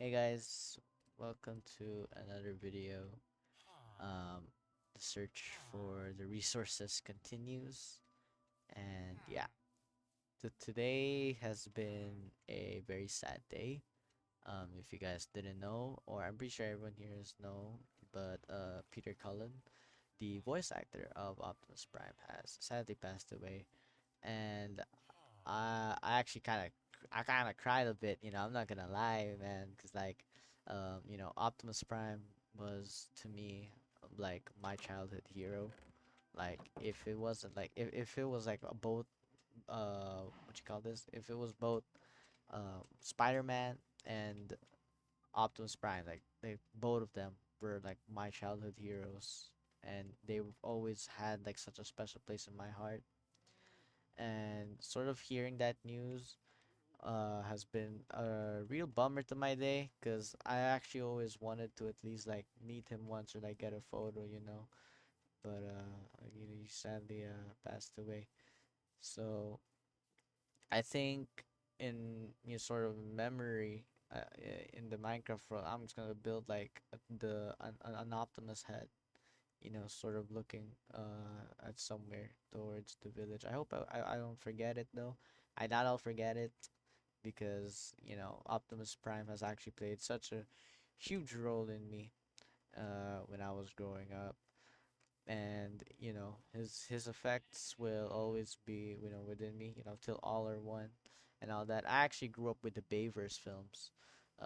Hey guys, welcome to another video. Um, the search for the resources continues, and yeah, today has been a very sad day. If you guys didn't know, or I'm pretty sure everyone here is know, but Peter Cullen, the voice actor of Optimus Prime, has sadly passed away, and I actually kind of cried a bit. I'm not gonna lie, man, because Optimus Prime was to me like my childhood hero. Like if it was like a both what you call this? If it was both Spider-Man and Optimus Prime, like they both of them were like my childhood heroes, and they've always had like such a special place in my heart. And sort of hearing that news has been a real bummer to my day because I actually always wanted to at least like meet him once or like get a photo. But he sadly passed away. So I think sort of memory in the Minecraft world, I'm just gonna build like an Optimus head. Sort of looking at somewhere towards the village. I hope I don't forget it though. I doubt I'll forget it because Optimus Prime has actually played such a huge role in me when I was growing up, and his effects will always be within me, till all are one, and all that. I actually grew up with the Bayverse films,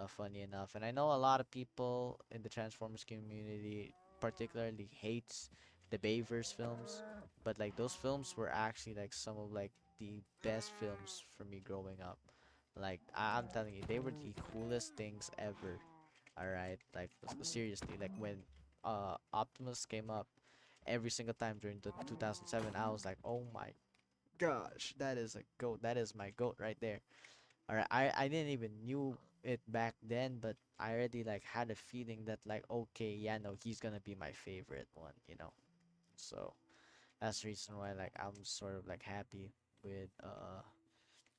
funny enough, and I know a lot of people in the Transformers community particularly hates the Bayverse films, but like those films were actually like some of like the best films for me growing up. Like I'm telling you, they were the coolest things ever. All right, like seriously, like when Optimus came up every single time during the 2007, I was like, oh my gosh, that is a goat. That is my goat right there. All right, I didn't even knew it back then, but I already like had a feeling that like okay, yeah, no, he's gonna be my favorite one. So that's the reason why like I'm sort of like happy with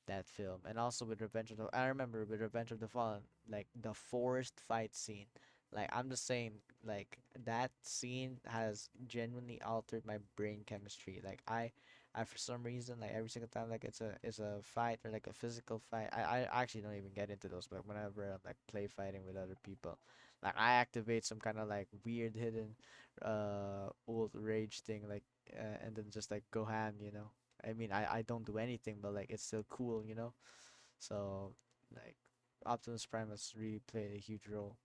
that film, and also with Revenge of the I remember with Revenge of the Fallen, like the forest fight scene. Like I'm just saying, like that scene has genuinely altered my brain chemistry. Like I for some reason like every single time like it's a fight or like a physical fight, I actually don't even get into those, but whenever I'm like play fighting with other people, like I activate some kind of like weird hidden old rage thing, like and then just like go ham. I mean, I don't do anything, but like it's still cool. So like Optimus Prime has really played a huge role.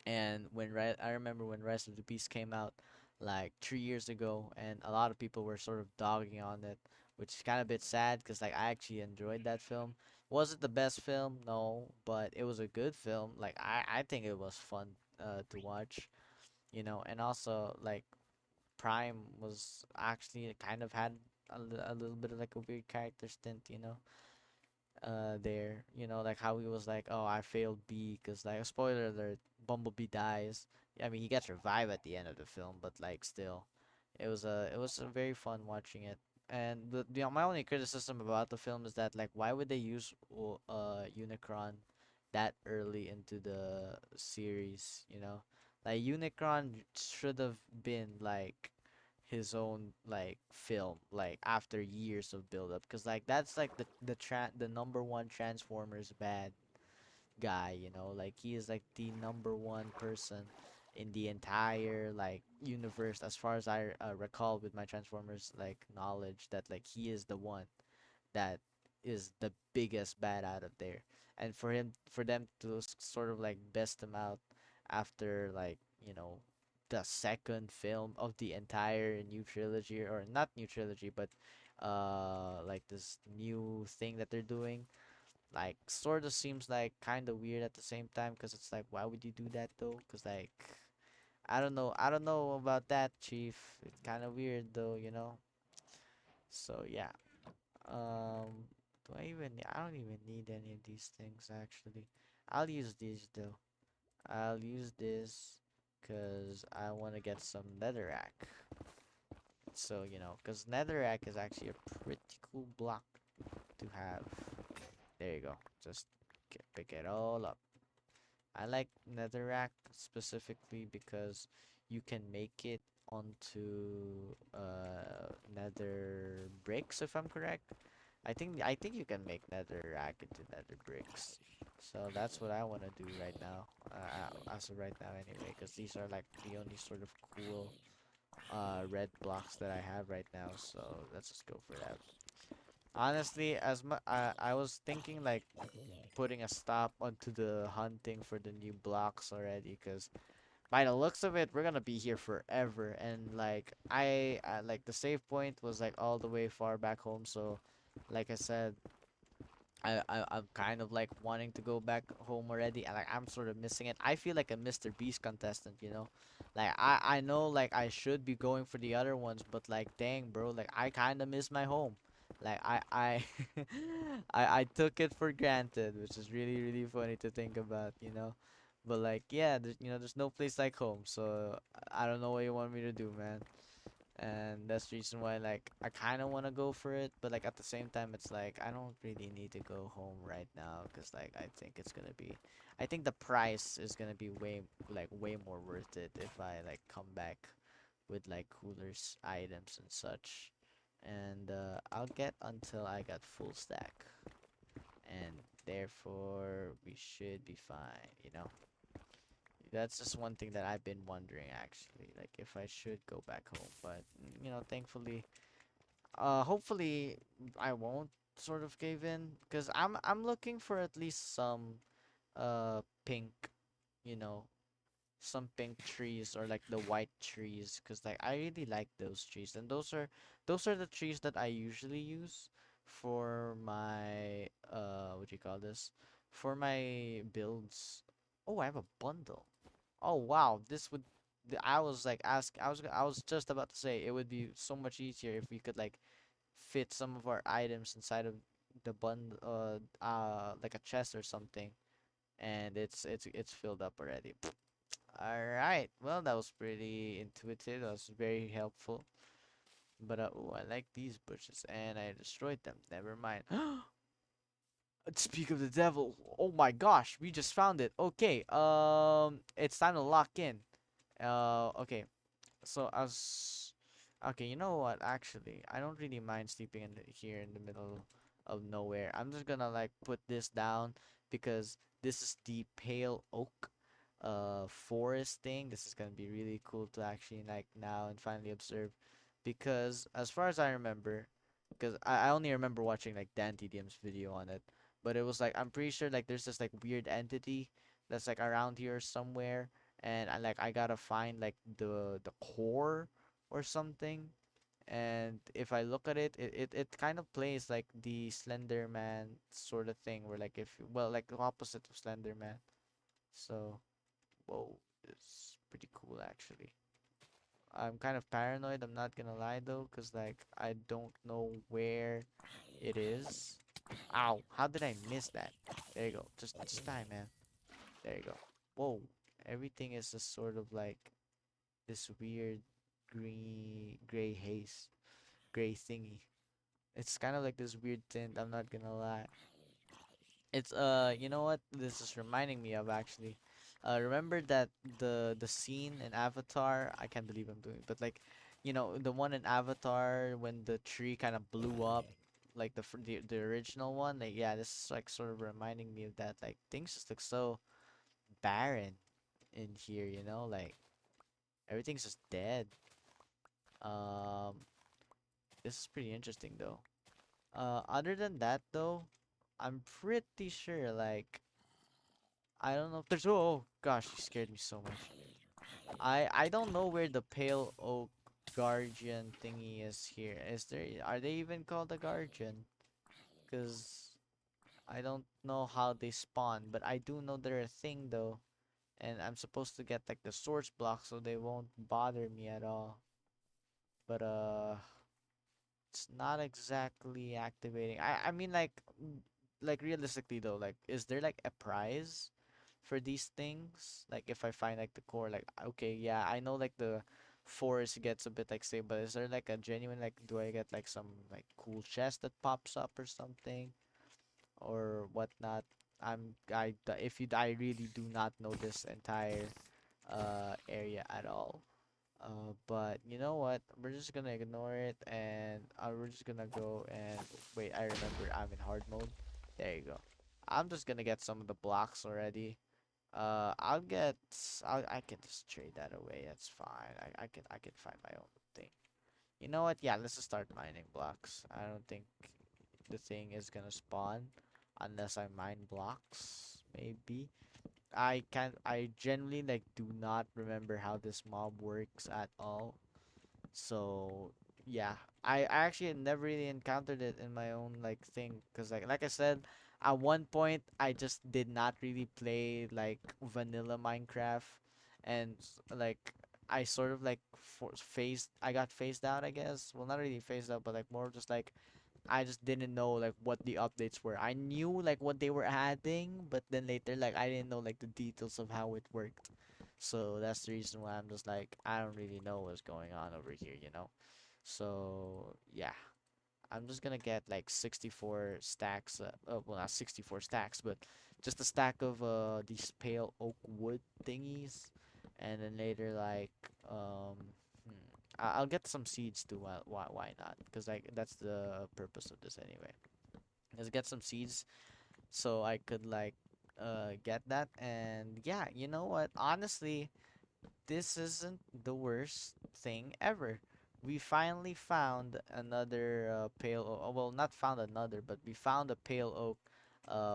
And I remember when Rise of the Beast came out like 3 years ago, and a lot of people were sort of dogging on it, which is kind of a bit sad because like I actually enjoyed that film. Was it the best film? No, but it was a good film. Like I think it was fun to watch. And also like Prime was actually kind of had a little bit of like a weird character stint. There, like how he was like, oh, I failed B, because like, spoiler alert, Bumblebee dies. I mean, he gets revived at the end of the film, but like still, it was a very fun watching it. And my only criticism about the film is that like, why would they use Unicron that early into the series? Like Unicron should have been like his own like film like after years of build up, because like that's like the number one Transformers bad guy. Like he is like the number one person in the entire like universe, as far as I recall with my Transformers like knowledge, that like he is the one that is the biggest bad out of there. And for them to sort of like best him out after like the second film of the entire new trilogy, or not new trilogy, but like this new thing that they're doing, like sort of seems like kind of weird at the same time, because it's like, why would you do that though? Because like I don't know about that, Chief. It's kind of weird though. So yeah. Do I don't even need any of these things actually. I'll use these though. I'll use this because I want to get some netherrack. So, because netherrack is actually a pretty cool block to have. There you go. Just pick it all up. I like netherrack specifically because you can make it onto nether bricks if I'm correct. I think you can make netherrack into nether bricks. So that's what I want to do right now. As of right now anyway, because these are like the only sort of cool red blocks that I have right now. So let's just go for that. Honestly, I was thinking like putting a stop onto the hunting for the new blocks already, because by the looks of it, we're gonna be here forever. And like I like the save point was like all the way far back home. So, like I said, I'm kind of like wanting to go back home already, and like I'm sort of missing it. I feel like a Mr. Beast contestant, you know? Like I know like I should be going for the other ones, but like dang bro, like I kind of miss my home. Like I I took it for granted, which is really really funny to think about, you know? But like yeah, there's no place like home. So I don't know what you want me to do, man. And that's the reason why like I kind of want to go for it, but like at the same time it's like I don't really need to go home right now, because like I think the price is gonna be way more worth it if I like come back with like coolers items and such. And I'll get until I got full stack, and therefore we should be fine, you know. That's just one thing that I've been wondering actually, like if I should go back home. But thankfully, hopefully I won't sort of cave in, because I'm looking for at least some pink, you know, some pink trees, or like the white trees, because like I really like those trees, and those are the trees that I usually use for my what do you call this? For my builds. Oh, I have a bundle. Oh wow, this would I was like I was just about to say it would be so much easier if we could like fit some of our items inside of the like a chest or something, and it's filled up already. All right. Well, that was pretty intuitive. That was very helpful. But oh, I like these bushes, and I destroyed them. Never mind. Speak of the devil. Oh my gosh, we just found it. Okay. It's time to lock in. Okay. So as okay, you know what? Actually, I don't really mind sleeping here in the middle of nowhere. I'm just gonna like put this down, because this is the pale oak forest thing. This is gonna be really cool to actually like now and finally observe, because as far as I remember, because I only remember watching like Dan TDM's video on it, but it was like I'm pretty sure like there's this like weird entity that's like around here somewhere, and I gotta find like the core or something. And if I look at it, it kind of plays like the Slender Man sort of thing, where like if well like the opposite of Slender Man. So whoa, it's pretty cool actually. I'm kind of paranoid, I'm not gonna lie though, cause like I don't know where it is. Ow, how did I miss that? There you go. Just die, man. There you go. Whoa, everything is just sort of like this weird green gray haze, gray thingy. It's kind of like this weird tint, I'm not gonna lie. It's you know what this is reminding me of actually. Remember that the scene in Avatar, I can't believe I'm doing, but like, the one in Avatar when the tree kind of blew up, like the original one. Like yeah, this is like sort of reminding me of that. Like things just look so barren in here, like everything's just dead. Um, this is pretty interesting though. Other than that though, I'm pretty sure like I don't know if there's oh gosh, you scared me so much. I don't know where the pale oak guardian thingy is here. Are they even called a guardian? Cause I don't know how they spawn, but I do know they're a thing though. And I'm supposed to get like the source block so they won't bother me at all. But it's not exactly activating. I mean like realistically though, like is there like a prize for these things? Like if I find like the core, like okay, yeah, I know like the forest gets a bit like stable, but is there like a genuine like do I get like some like cool chest that pops up or something or whatnot? if you I really do not know this entire area at all. But you know what? We're just gonna ignore it, and we're just gonna go and wait. I remember I'm in hard mode. There you go. I'm just gonna get some of the blocks already. I'll get. I can just trade that away. That's fine. I can find my own thing. You know what? Yeah, let's just start mining blocks. I don't think the thing is gonna spawn unless I mine blocks. Maybe. I generally like do not remember how this mob works at all. So yeah, I actually never really encountered it in my own like thing, because like I said, at one point I just did not really play like vanilla Minecraft, and like I sort of like I got phased out, I guess. Well, not really phased out, but like more just like I just didn't know like what the updates were. I knew like what they were adding, but then later like I didn't know like the details of how it worked. So that's the reason why I'm just like I don't really know what's going on over here, you know? So yeah, I'm just gonna get like 64 stacks. Well, not 64 stacks, but just a stack of these pale oak wood thingies, and then later like I'll get some seeds too. Why not? Because like that's the purpose of this anyway. Let's get some seeds so I could like get that. And yeah, you know what? Honestly, this isn't the worst thing ever. We finally found another pale oak. Oh, well, not found another, but we found a pale oak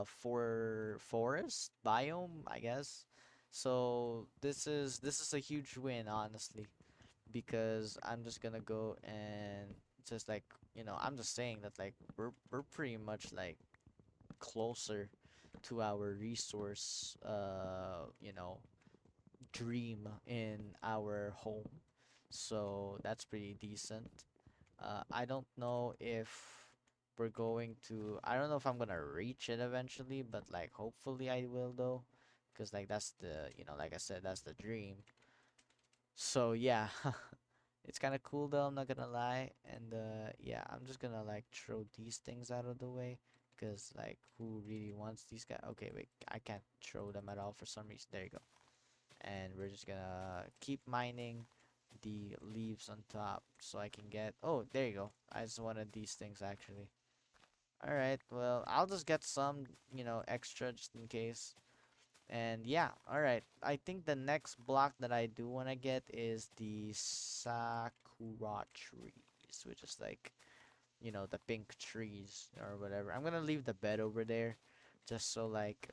for forest biome, I guess. So this is a huge win, honestly, because I'm just gonna go and just like, I'm just saying that like we're pretty much like closer to our resource dream in our home. So that's pretty decent. I don't know if I don't know if I'm gonna reach it eventually, but like hopefully I will though. Because like that's like I said, that's the dream. So yeah, it's kind of cool though, I'm not gonna lie. And yeah, I'm just gonna like throw these things out of the way. Because like who really wants these guys? Okay, wait, I can't throw them at all for some reason. There you go. And we're just gonna keep mining the leaves on top so I can get, oh, there you go. I just wanted these things actually. All right, well, I'll just get some, extra just in case. And yeah, all right, I think the next block that I do want to get is the sakura trees, which is like, the pink trees or whatever. I'm gonna leave the bed over there just so like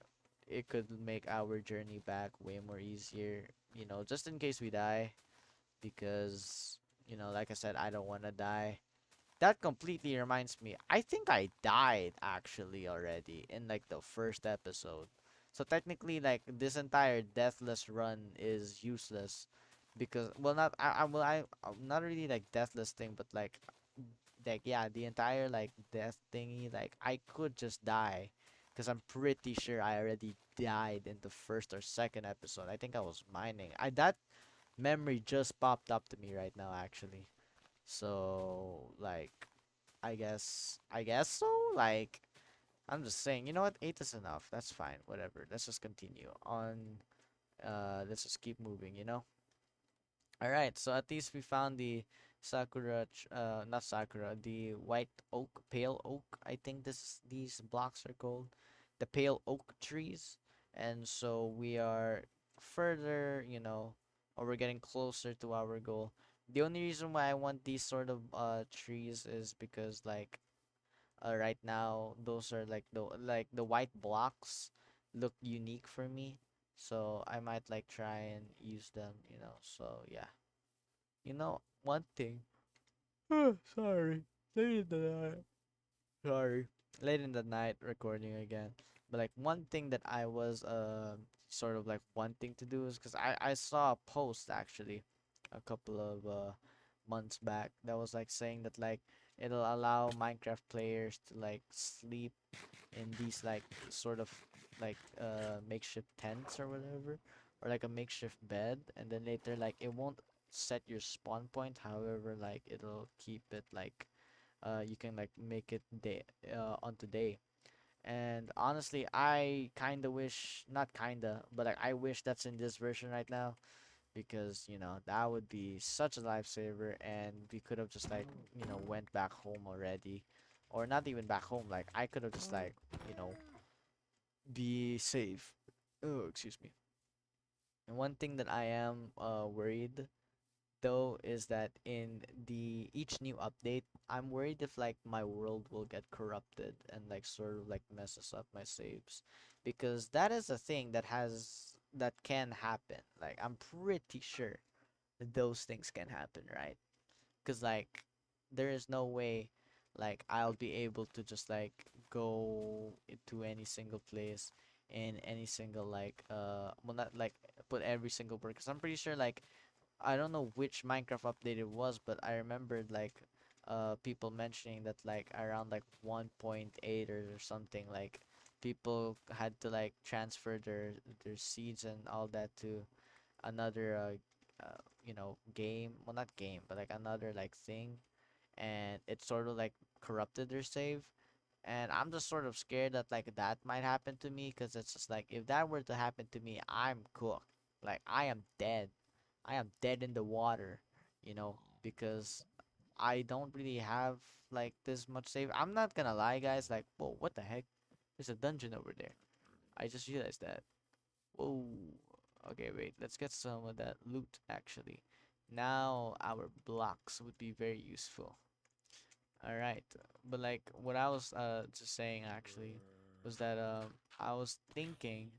it could make our journey back way more easier, just in case we die, because like I said, I don't want to die. That completely reminds me, I think I died actually already in like the first episode. So technically like this entire deathless run is useless, because well, not not really like deathless thing, but like yeah, the entire like death thingy, like I could just die, because I'm pretty sure I already died in the first or second episode. I think I was mining. I That memory just popped up to me right now actually. So like I guess so. Like I'm just saying, you know what? 8 is enough. That's fine. Whatever. Let's just continue on. Let's just keep moving, you know? All right, so at least we found the not sakura, the white oak, pale oak. I think these blocks are called the pale oak trees, and so we are further, or we're getting closer to our goal. The only reason why I want these sort of trees is because like right now those are like the white blocks look unique for me, so I might like try and use them, so yeah. One thing. Sorry. Late in the night. Sorry. Late in the night recording again. But like one thing that I was sort of like wanting to do is because I saw a post actually a couple of months back that was like saying that like it'll allow Minecraft players to like sleep in these like sort of like makeshift tents or whatever, or like a makeshift bed, and then later like it won't set your spawn point, however like it'll keep it like you can like make it day onto day. And honestly, I kinda wish, not kinda, but like I wish that's in this version right now because that would be such a lifesaver, and we could have just like went back home already, or not even back home. Like I could have just like you know be safe. Oh, excuse me. And one thing that I am worried though is that in the each new update, I'm worried if like my world will get corrupted and like sort of like messes up my saves, because that is a thing that can happen. Like I'm pretty sure that those things can happen, right? Because like there is no way like I'll be able to just like go into any single place in any single like well, not like put every single word, because I'm pretty sure like I don't know which Minecraft update it was, but I remembered like people mentioning that like around like 1.8 or something, like people had to like transfer their seeds and all that to another game, well, not game, but like another like thing, and it sort of like corrupted their save. And I'm just sort of scared that like that might happen to me, because it's just like if that were to happen to me, I'm cooked. Like I am dead. I am dead in the water, because I don't really have like this much save. I'm not gonna lie, guys. Like, whoa, what the heck? There's a dungeon over there. I just realized that. Whoa. Okay, wait. Let's get some of that loot actually. Now our blocks would be very useful. All right. But like what I was just saying actually was that I was thinking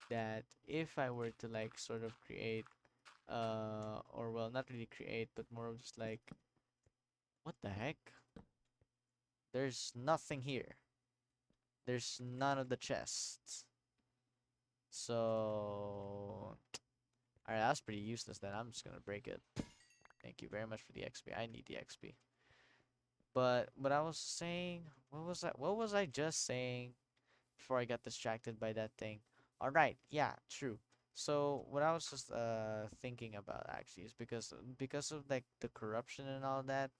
that if I were to like sort of create or well, not really create, but more of just like, what the heck? There's nothing here. There's none of the chests. So, alright, that's pretty useless then. I'm just gonna break it. Thank you very much for the XP. I need the XP. But what I was saying, what was I just saying before I got distracted by that thing? Alright, yeah, true. So what I was just thinking about actually is because of like the corruption and all that,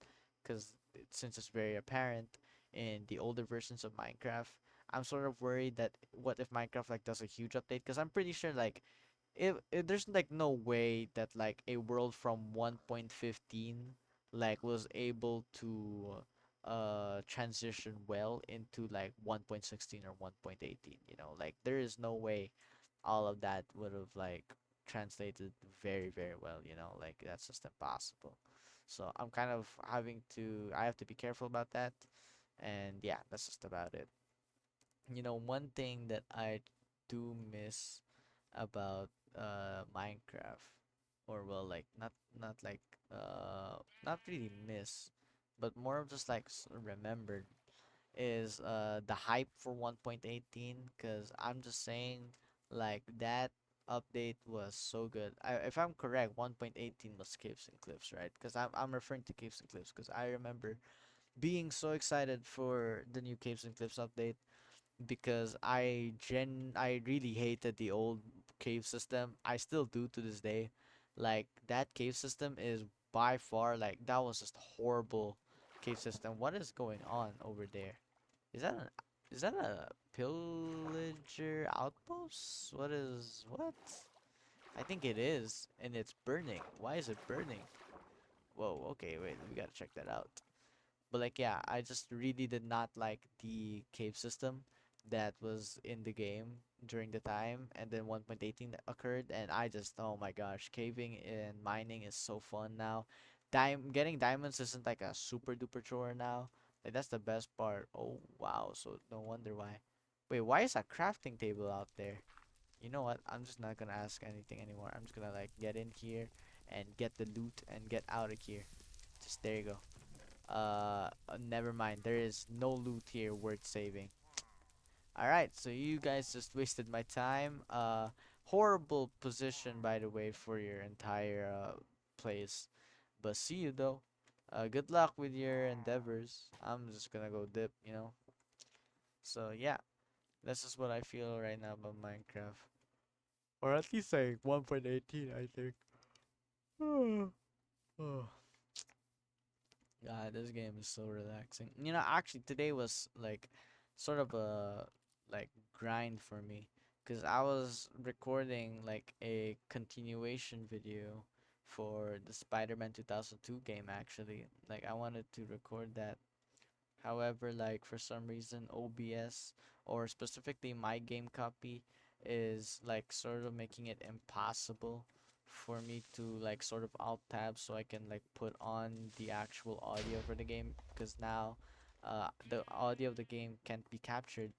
because since it's very apparent in the older versions of Minecraft, I'm sort of worried that what if Minecraft like does a huge update? Because I'm pretty sure like if there's like no way that like a world from 1.15 like was able to transition well into like 1.16 or 1.18, like there is no way all of that would have like translated very very well, like that's just impossible. So I'm kind of I have to be careful about that. And yeah, that's just about it. One thing that I do miss about Minecraft, or well, like not like not really miss, but more of just like remembered, is the hype for 1.18, because I'm just saying like that update was so good. If I'm correct, 1.18 was Caves and Cliffs, right? Because I'm referring to Caves and Cliffs because I remember being so excited for the new Caves and Cliffs update, because I really hated the old cave system. I still do to this day. Like that cave system is by far like that was just horrible cave system. What is going on over there? Is that an is that a pillager outpost? What? I think it is, and it's burning. Why is it burning? Whoa, okay, wait, we gotta check that out. But like yeah, I just really did not like the cave system that was in the game during the time, and then 1.18 that occurred, and I just, oh my gosh, caving and mining is so fun now. Getting diamonds isn't like a super duper chore now. Like that's the best part. Oh wow, so no wonder why. Wait, why is a crafting table out there? You know what? I'm just not gonna ask anything anymore. I'm just gonna like get in here and get the loot and get out of here. Just there you go. Never mind. There is no loot here worth saving. All right, so you guys just wasted my time. Horrible position, by the way, for your entire place. But see you though. Good luck with your endeavors. I'm just gonna go dip. So yeah, this is what I feel right now about Minecraft, or at least like 1.18, I think. Oh, God, this game is so relaxing. Actually, today was like sort of a like grind for me, because I was recording like a continuation video for the Spider-Man 2002 game actually. Like I wanted to record that. However, like for some reason OBS, or specifically my game copy, is like sort of making it impossible for me to like sort of alt tab so I can like put on the actual audio for the game, because now the audio of the game can't be captured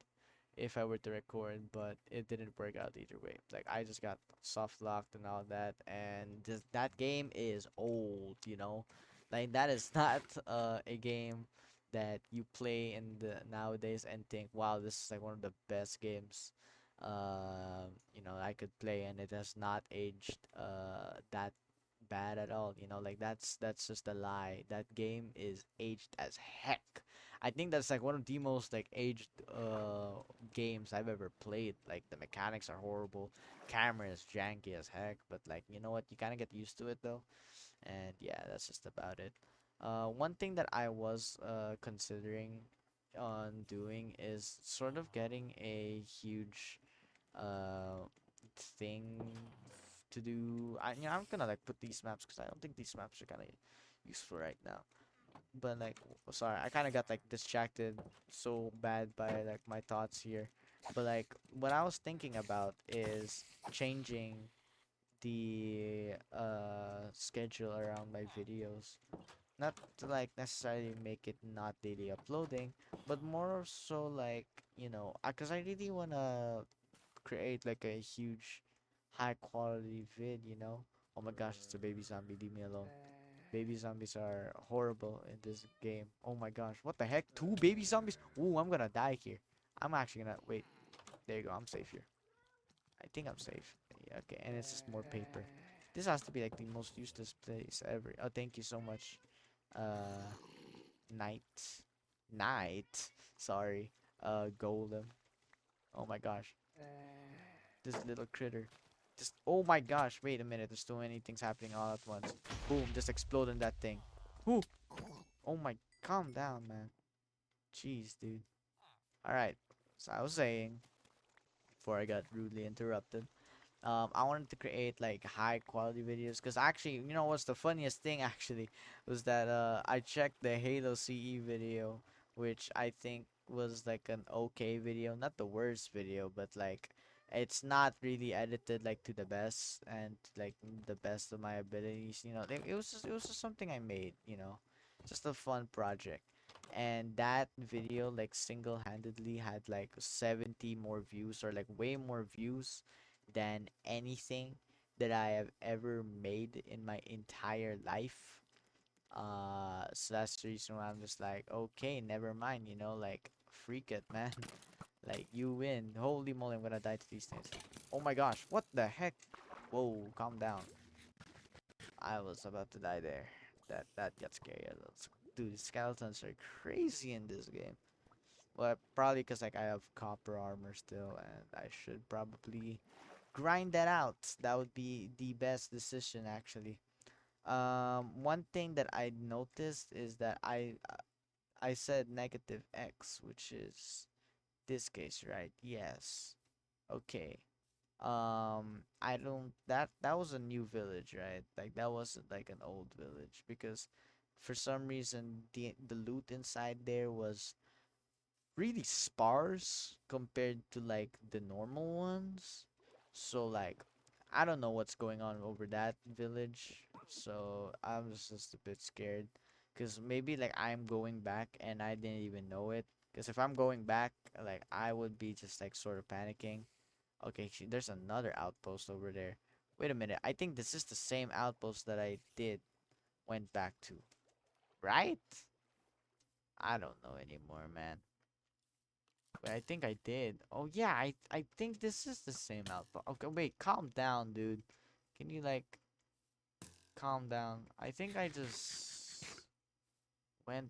if I were to record, but it didn't work out either way. Like I just got soft locked and all that, and that game is old, you know. Like that is not a game that you play in the nowadays and think, wow, this is like one of the best games I could play, and it has not aged that bad at all. Like that's just a lie. That game is aged as heck. I think that's like one of the most like aged games I've ever played. Like the mechanics are horrible, camera is janky as heck, but like you know what, you kind of get used to it though. And yeah, that's just about it. One thing that I was considering on doing is sort of getting a huge uh thing to do. I'm gonna like put these maps because I don't think these maps are kind of useful right now. But like, sorry, I kind of got like distracted so bad by like my thoughts here. But like, what I was thinking about is changing the schedule around my videos, not to like necessarily make it not daily uploading, but more so like, because I really wanna create like a huge high quality vid. Oh my gosh, it's a baby zombie, leave me alone. Baby zombies are horrible in this game. Oh my gosh, what the heck, two baby zombies? Ooh, I'm gonna die here. I'm actually gonna wait. There you go, I'm safe here. I think I'm safe. Yeah, okay, and it's just more paper. This has to be like the most useless place ever. Oh, thank you so much. uh Night. Night. Sorry. Golem. Oh my gosh. This little critter. Just, oh my gosh, wait a minute. There's so many things happening all at once. Boom, just exploding that thing. Whoo! Oh my, calm down, man. Jeez, dude. Alright. So I was saying, before I got rudely interrupted, I wanted to create like high quality videos, because actually, what's the funniest thing actually was that I checked the Halo CE video, which I think was like an okay video, not the worst video, but like it's not really edited like to the best and like the best of my abilities. It was just something I made, just a fun project. And that video like single-handedly had like 70 more views, or like way more views than anything that I have ever made in my entire life. So that's the reason why I'm just like, okay, never mind, like, freak it, man. Like, you win. Holy moly, I'm gonna die to these things. Oh my gosh, what the heck? Whoa, calm down. I was about to die there. That got scary. Dude, the skeletons are crazy in this game. Well, probably because like I have copper armor still, and I should probably grind that out. That would be the best decision actually. One thing that I noticed is that I said negative X, which is this case, right? Yes. Okay. I don't that was a new village, right? Like that wasn't like an old village, because for some reason the loot inside there was really sparse compared to like the normal ones. So like I don't know what's going on over that village. So I'm just a bit scared, cuz maybe like I'm going back and I didn't even know it. Cuz if I'm going back, like I would be just like sort of panicking. Okay, there's another outpost over there. Wait a minute. I think this is the same outpost that I did went back to. Right? I don't know anymore, man. Wait, I think I did. Oh yeah, I think this is the same outfit. Okay, wait, calm down, dude. Can you like calm down? I think I just went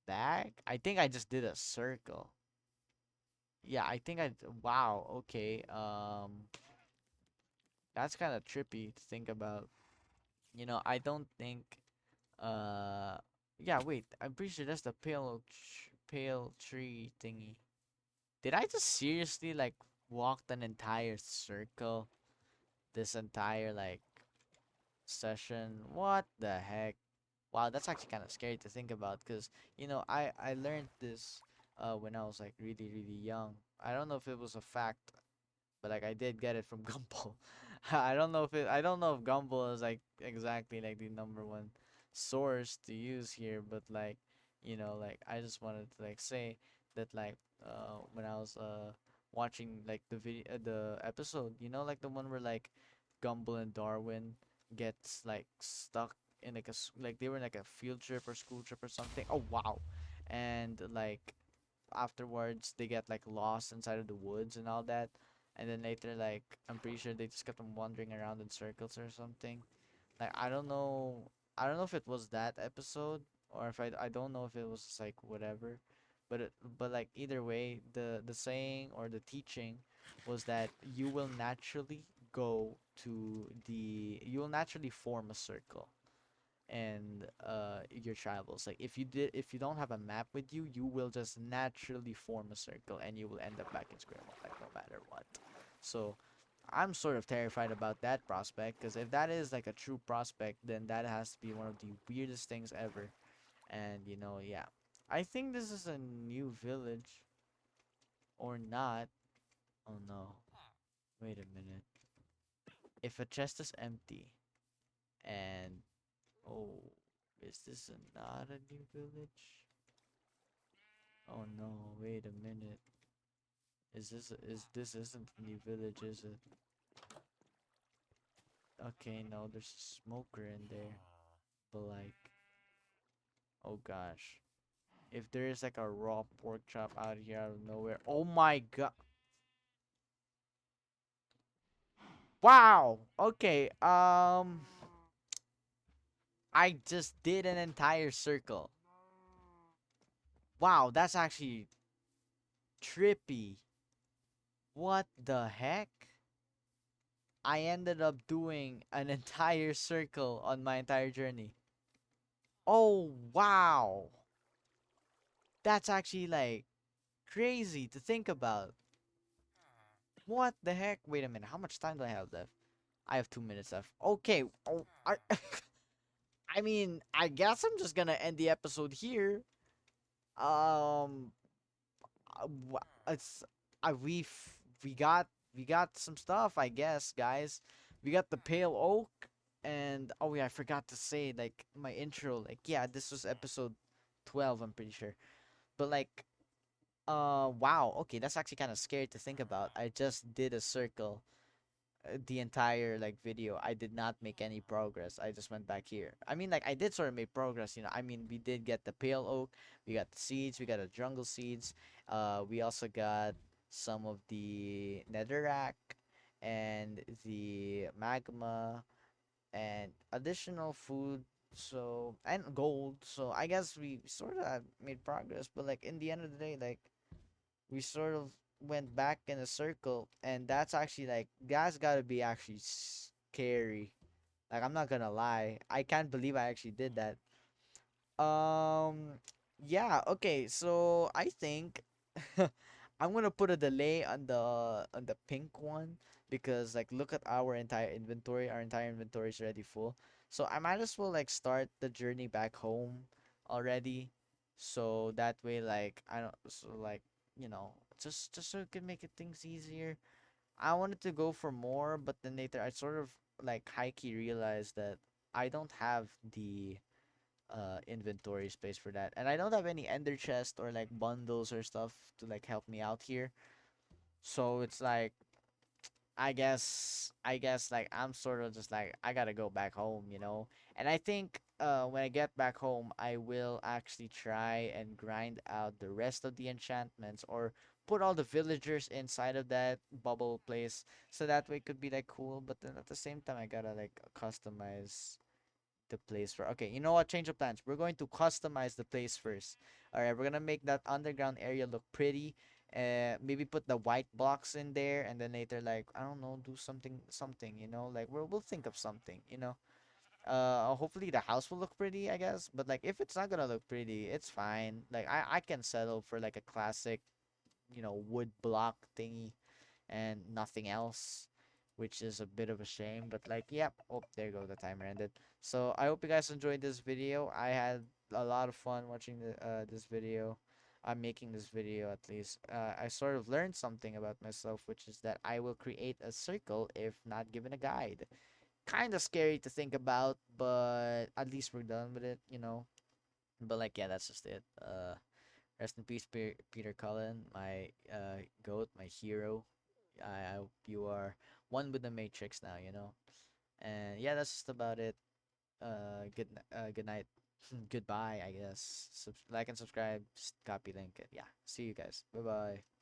back. I think I just did a circle. Yeah, I think wow, okay. That's kind of trippy to think about. I don't think uh yeah, wait. I'm pretty sure that's the pale tree thingy. Did I just seriously like walked an entire circle this entire like session? What the heck? Wow, that's actually kind of scary to think about because I learned this when I was like really young. I don't know if it was a fact, but like I did get it from Gumball. I don't know if Gumball is like exactly like the number one source to use here, but like like I just wanted to like say that like when I was watching like the episode, like the one where like Gumball and Darwin gets like stuck in like like they were in like a field trip or school trip or something. Oh wow. And like afterwards they get like lost inside of the woods and all that, and then later like I'm pretty sure they just kept on wandering around in circles or something. Like I don't know if it was that episode or if I don't know if it was just, like whatever, but like either way the saying or the teaching was that you will naturally form a circle and your travels. Like if you don't have a map with you, you will just naturally form a circle and you will end up back in square one, like no matter what. So I'm sort of terrified about that prospect because if that is like a true prospect, then that has to be one of the weirdest things ever. And yeah, I think this is a new village or not. Oh no, wait a minute. If a chest is empty and oh, is this not a new village? Oh no, wait a minute. Is this isn't a new village, is it? Okay, no, there's a smoker in there. But like, oh gosh. If there is like a raw pork chop out here out of nowhere. Oh my god. Wow. Okay. I just did an entire circle. Wow, that's actually trippy. What the heck? I ended up doing an entire circle on my entire journey. Oh, wow. That's actually like crazy to think about. What the heck? Wait a minute. How much time do I have left? I have 2 minutes left. Okay. Oh, I mean, I guess I'm just gonna end the episode here. Um, it's we got some stuff, I guess, guys. We got the pale oak, and oh yeah, I forgot to say like my intro. Like yeah, this was episode 12. I'm pretty sure, but like wow. Okay, that's actually kind of scary to think about. I just did a circle the entire like video. I did not make any progress. I just went back here. I mean, like I did sort of make progress. I mean, we did get the pale oak. We got the seeds. We got the jungle seeds. We also got some of the netherrack and the magma and additional food. So and gold. So I guess we sort of made progress. But like in the end of the day, like we sort of went back in a circle, and that's actually like that's gotta be actually scary. Like I'm not gonna lie, I can't believe I actually did that. Um, yeah, okay, so I think I'm gonna put a delay on the pink one because like look at our entire inventory. Our entire inventory is already full. So I might as well like start the journey back home already. So that way like I don't so like just so it can make it things easier. I wanted to go for more, but then later I sort of like high key realized that I don't have the inventory space for that. And I don't have any ender chest or like bundles or stuff to like help me out here. So it's like I guess like I'm sort of just like I gotta go back home. And I think when I get back home I will actually try and grind out the rest of the enchantments or put all the villagers inside of that bubble place so that way it could be like cool, but then at the same time I gotta like customize the place for. Okay, you know what? Change of plans. We're going to customize the place first. All right, we're gonna make that underground area look pretty. Maybe put the white blocks in there, and then later, like I don't know, do something. Like we'll think of something. Hopefully the house will look pretty, I guess. But like if it's not gonna look pretty, it's fine. Like I can settle for like a classic. wood block thingy and nothing else, which is a bit of a shame. But like, yep. Oh, there you go. The timer ended. So I hope you guys enjoyed this video. I had a lot of fun watching this video. I'm making this video at least. I sort of learned something about myself, which is that I will create a circle if not given a guide. Kind of scary to think about, but at least we're done with it. But like, yeah, that's just it. Rest in peace, Peter Cullen, my goat, my hero. I hope you are one with the Matrix now. And yeah, that's just about it. Good night, goodbye. I guess. Like and subscribe. Just copy link. Yeah. See you guys. Bye bye.